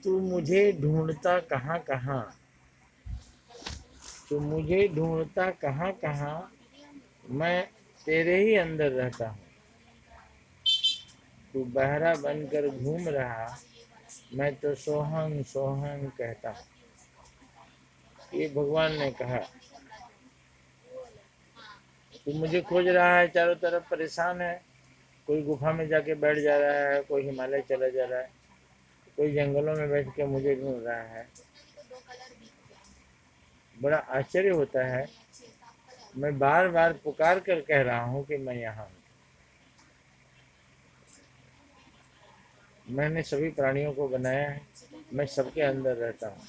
तू मुझे ढूंढता कहाँ कहाँ, तू मुझे ढूंढता कहाँ कहाँ, मैं तेरे ही अंदर रहता हूँ। तू बहरा बनकर घूम रहा, मैं तो सोहंग सोहंग कहता हूँ। ये भगवान ने कहा। तू मुझे खोज रहा है, चारों तरफ परेशान है। कोई गुफा में जाके बैठ जा रहा है, कोई हिमालय चला जा रहा है, कोई जंगलों में बैठ के मुझे ढूंढ रहा है। बड़ा आश्चर्य होता है। मैं बार बार पुकार कर कह रहा हूँ कि मैं यहाँ हूँ। मैंने सभी प्राणियों को बनाया है, मैं सबके अंदर रहता हूँ।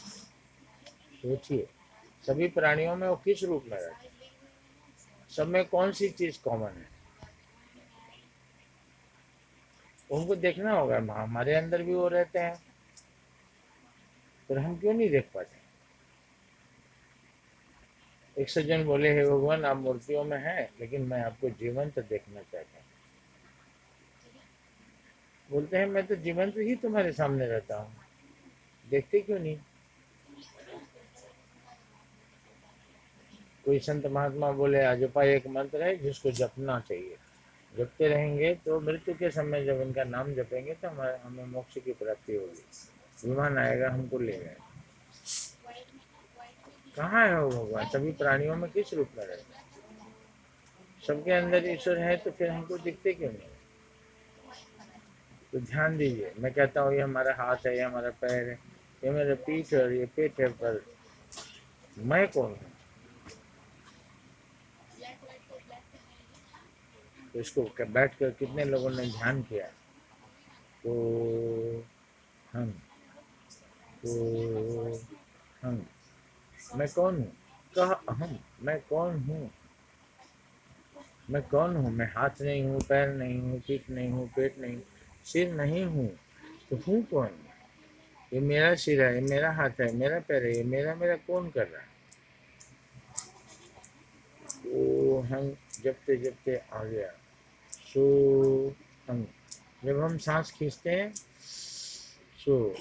सोचिए, सभी प्राणियों में वो किस रूप में रहता है? सब में कौन सी चीज कॉमन है? उनको देखना होगा। हमारे अंदर भी वो रहते हैं, पर हम क्यों नहीं देख पाते? एक सज्जन बोले, हे भगवान, आप मूर्तियों में हैं, लेकिन मैं आपको जीवंत देखना चाहता हूँ। बोलते हैं, मैं तो जीवंत ही तुम्हारे सामने रहता हूँ, देखते क्यों नहीं? कोई संत महात्मा बोले, अजपा एक मंत्र है जिसको जपना चाहिए, जपते रहेंगे तो मृत्यु के समय जब उनका नाम जपेंगे तो हमें मोक्ष की प्राप्ति होगी, विमान आएगा हमको ले गए। कहाँ है वो भगवान? सभी प्राणियों में किस रूप में रहते हैं? सबके अंदर ईश्वर है, तो फिर हमको दिखते क्यों नहीं? तो ध्यान दीजिए, मैं कहता हूँ ये हमारा हाथ है, ये हमारा पैर है, ये मेरा पीठ है और ये पेट है, पर मैं कौन हूँ? तो इसको बैठ कर कितने लोगों ने ध्यान किया। तो हम, तो हम, मैं कौन हूँ? कह अहम, मैं कौन हूँ? मैं कौन हूँ? मैं हाथ नहीं हूँ, पैर नहीं हूँ, पीठ नहीं हूँ, पेट नहीं, सिर नहीं हूँ, तो हूँ कौन? ये मेरा सिर है, ये मेरा हाथ है, मेरा पैर है, ये मेरा मेरा कौन कर रहा है? तो हम जपते जपते आ गया। सो हम, जब हम सांस खींचते हैं, सो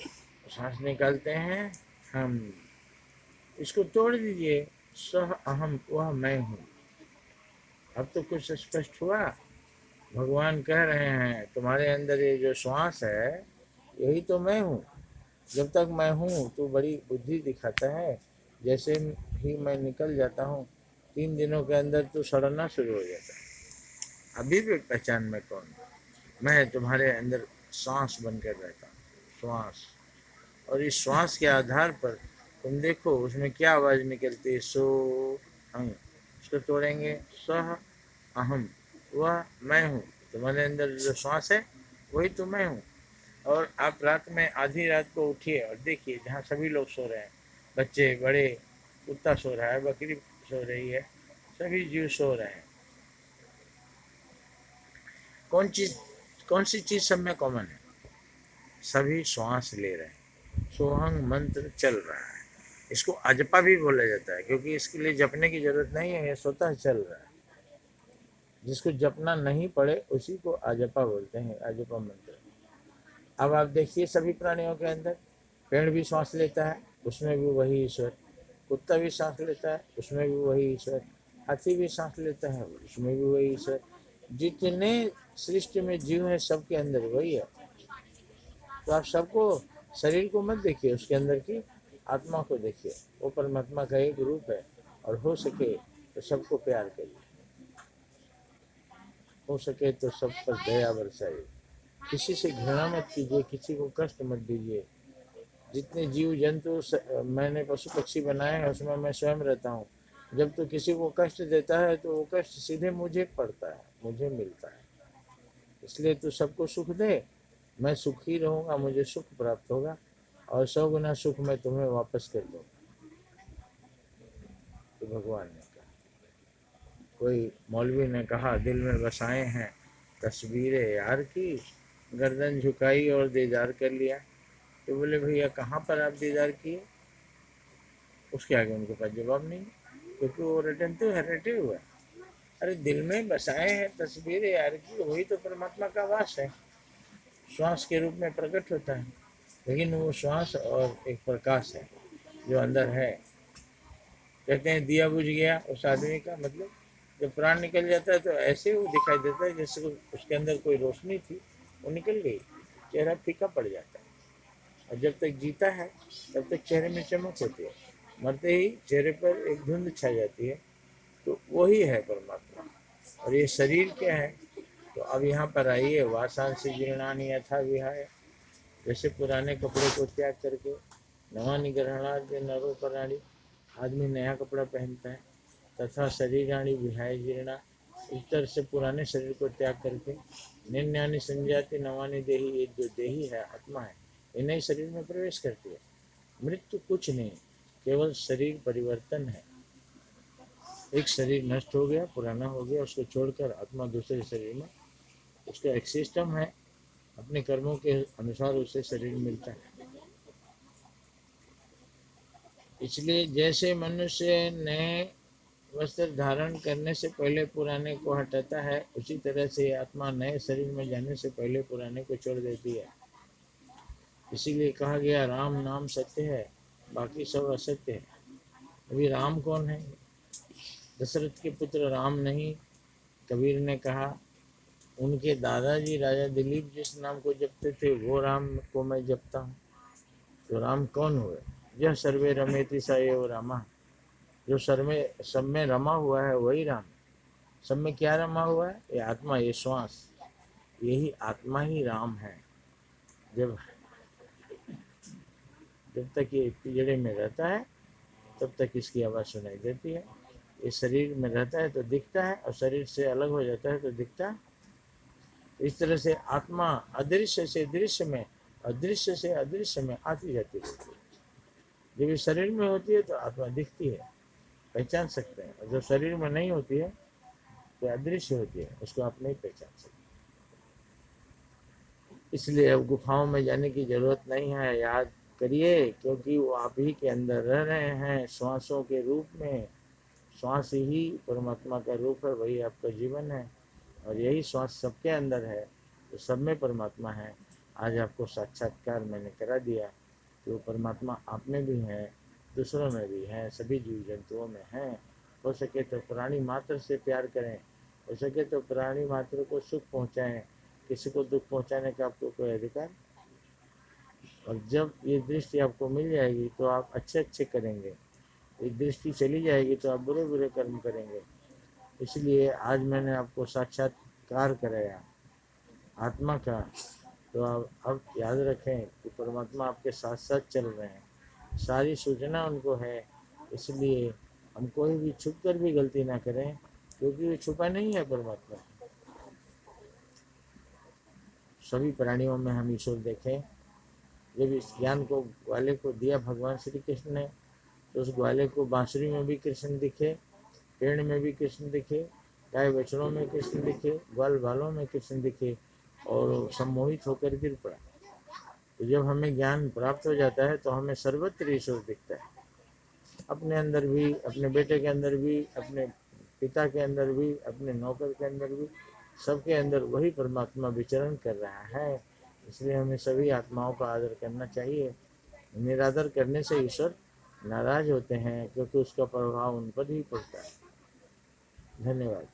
सांस निकालते हैं, हम, इसको तोड़ दीजिए। सह अहम, वह मैं हूँ। अब तो कुछ स्पष्ट हुआ। भगवान कह रहे हैं, तुम्हारे अंदर ये जो श्वास है, यही तो मैं हूँ। जब तक मैं हूँ तो बड़ी बुद्धि दिखाता है, जैसे ही मैं निकल जाता हूँ 3 दिनों के अंदर तो सड़ना शुरू हो जाता है। अभी भी पहचान में कौन हूँ? मैं तुम्हारे अंदर सांस बनकर रहता हूँ, श्वास। और इस श्वास के आधार पर तुम देखो उसमें क्या आवाज निकलती है। सो हम, इसको तोड़ेंगे। सह अहम, वह मैं हूँ। तुम्हारे अंदर जो श्वास है वही तो मैं हूँ। और आप रात में आधी रात को उठिए और देखिए, जहाँ सभी लोग सो रहे हैं, बच्चे बड़े, कुत्ता सो रहा है, बकरी सो रही है, सभी जीव सो रहे हैं। कौन चीज, कौन सी चीज सब में कॉमन है? सभी श्वास ले रहे हैं, सोहंग मंत्र चल रहा है। इसको अजपा भी बोला जाता है, क्योंकि इसके लिए जपने की जरूरत नहीं है, ये स्वतः चल रहा है। जिसको जपना नहीं पड़े उसी को अजपा बोलते हैं, अजपा मंत्र। अब आप देखिए सभी प्राणियों के अंदर, पेड़ भी सांस लेता है, उसमें भी वही ईश्वर। कुत्ता भी सांस लेता है, उसमें भी वही ईश्वर। हाथी भी सांस लेता है, उसमें भी वही ईश्वर। जितने सृष्टि में जीव है सबके अंदर वही है। तो आप सबको, शरीर को मत देखिए, उसके अंदर की आत्मा को देखिए। वो परमात्मा का एक रूप है। और हो सके तो सबको प्यार करिए, हो सके तो सब पर दया बरसाइए। किसी से घृणा मत कीजिए, किसी को कष्ट मत दीजिए। जितने जीव जंतु मैंने पशु पक्षी बनाए हैं उसमें मैं स्वयं रहता हूँ। जब तो किसी को कष्ट देता है तो वो कष्ट सीधे मुझे पड़ता है, मुझे मिलता है। इसलिए तू सबको सुख दे, मैं सुखी रहूँगा, मुझे सुख प्राप्त होगा, और 100 गुना सुख मैं तुम्हें वापस कर दूँगा। तो भगवान ने कहा। कोई मौलवी ने कहा, दिल में बसाए हैं तस्वीरें यार की, गर्दन झुकाई और दीदार कर लिया। तो बोले, भैया कहाँ पर आप दीदार किए? उसके आगे उनके पास जवाब नहीं, क्योंकि वो रिटेंटिव है, रटे हुआ है। अरे दिल में बसाए हैं तस्वीरें यार की, वही तो परमात्मा का वास है, श्वास के रूप में प्रकट होता है। लेकिन वो श्वास और एक प्रकाश है जो अंदर है। कहते हैं दिया बुझ गया उस आदमी का, मतलब जब प्राण निकल जाता है तो ऐसे वो दिखाई देता है जैसे उसके अंदर कोई रोशनी थी, वो निकल गई, चेहरा फीका पड़ जाता है। और जब तक जीता है तब तक चेहरे में चमक होती है, मरते ही चेहरे पर एक धुंध छा जाती है। तो वही है परमात्मा। और ये शरीर क्या है? तो अब यहाँ पर आइए, वासांसी जीर्णानि यथा विहाय, जैसे पुराने कपड़े को त्याग करके नवानि ग्रहणाद्य नरो पराणी, आदमी नया कपड़ा पहनता है। तथा शरीराणि विहाय जीर्णा, इस तरह से पुराने शरीर को त्याग करके निन्यानि संजाति नवानि देही, ये जो देही है आत्मा है, ये नए शरीर में प्रवेश करती है। मृत्यु कुछ नहीं, केवल शरीर परिवर्तन है। एक शरीर नष्ट हो गया, पुराना हो गया, उसको छोड़कर आत्मा दूसरे शरीर में, उसका एक सिस्टम है, अपने कर्मों के अनुसार उसे शरीर मिलता है। इसलिए जैसे मनुष्य नए वस्त्र धारण करने से पहले पुराने को हटाता है, उसी तरह से आत्मा नए शरीर में जाने से पहले पुराने को छोड़ देती है। इसीलिए कहा गया राम नाम सत्य है, बाकी सब असत्य है। अभी राम कौन है? दशरथ के पुत्र राम नहीं। कबीर ने कहा उनके दादाजी राजा दिलीप जिस नाम को जपते थे वो राम को मैं जपता हूँ। तो राम कौन हुए? यह सर्वे रमेति स एव रामा, जो सब में रमा हुआ है वही राम। सब में क्या रमा हुआ है? ये आत्मा, ये श्वास, यही आत्मा ही राम है। जब जब तक ये पिंजड़े में रहता है तब तक इसकी आवाज़ सुनाई देती है। ये शरीर में रहता है तो दिखता है, और शरीर से अलग हो जाता है तो दिखता है। इस तरह से आत्मा अदृश्य से दृश्य में, अदृश्य से अदृश्य में आती जाती रहती है। जब ये शरीर में होती है तो आत्मा दिखती है, पहचान सकते हैं, और जब शरीर में नहीं होती है तो अदृश्य होती है, उसको आप नहीं पहचान सकते। इसलिए अब गुफाओं में जाने की जरूरत नहीं है, याद करिए, क्योंकि वो आप ही के अंदर रह रहे हैं श्वासों के रूप में। श्वास ही परमात्मा का रूप है, वही आपका जीवन है, और यही श्वास सबके अंदर है, तो सब में परमात्मा है। आज आपको साक्षात्कार मैंने करा दिया कि वो परमात्मा आप में भी है, दूसरों में भी है, सभी जीव जंतुओं में है। हो सके तो प्राणी मात्र से प्यार करें, हो सके तो प्राणी मात्र को सुख पहुँचाएं, किसी को दुख पहुँचाने का आपको कोई अधिकार। और जब ये दृष्टि आपको मिल जाएगी तो आप अच्छे अच्छे करेंगे, ये दृष्टि चली जाएगी तो आप बुरे बुरे कर्म करेंगे। इसलिए आज मैंने आपको साक्षात्कार कराया आत्मा का, तो आप अब याद रखें कि परमात्मा आपके साथ साथ चल रहे हैं, सारी सूचना उनको है। इसलिए हम कोई भी छुप कर भी गलती ना करें, क्योंकि वो छुपा नहीं है परमात्मा। सभी प्राणियों में हम ईश्वर देखें। जब इस ज्ञान को ग्वाले को दिया भगवान श्री कृष्ण ने, तो उस ग्वाले को बांसुरी में भी कृष्ण दिखे, पेड़ में भी कृष्ण दिखे, गाय बछड़ों में कृष्ण दिखे, ग्वाल बालों में कृष्ण दिखे, और सम्मोहित होकर गिर पड़ा। तो जब हमें ज्ञान प्राप्त हो जाता है तो हमें सर्वत्र ईश्वर दिखता है, अपने अंदर भी, अपने बेटे के अंदर भी, अपने पिता के अंदर भी, अपने नौकर के अंदर भी, सबके अंदर वही परमात्मा विचरण कर रहा है। इसलिए हमें सभी आत्माओं का आदर करना चाहिए। निरादर करने से ईश्वर नाराज होते हैं, क्योंकि उसका प्रभाव उन पर ही पड़ता है। धन्यवाद।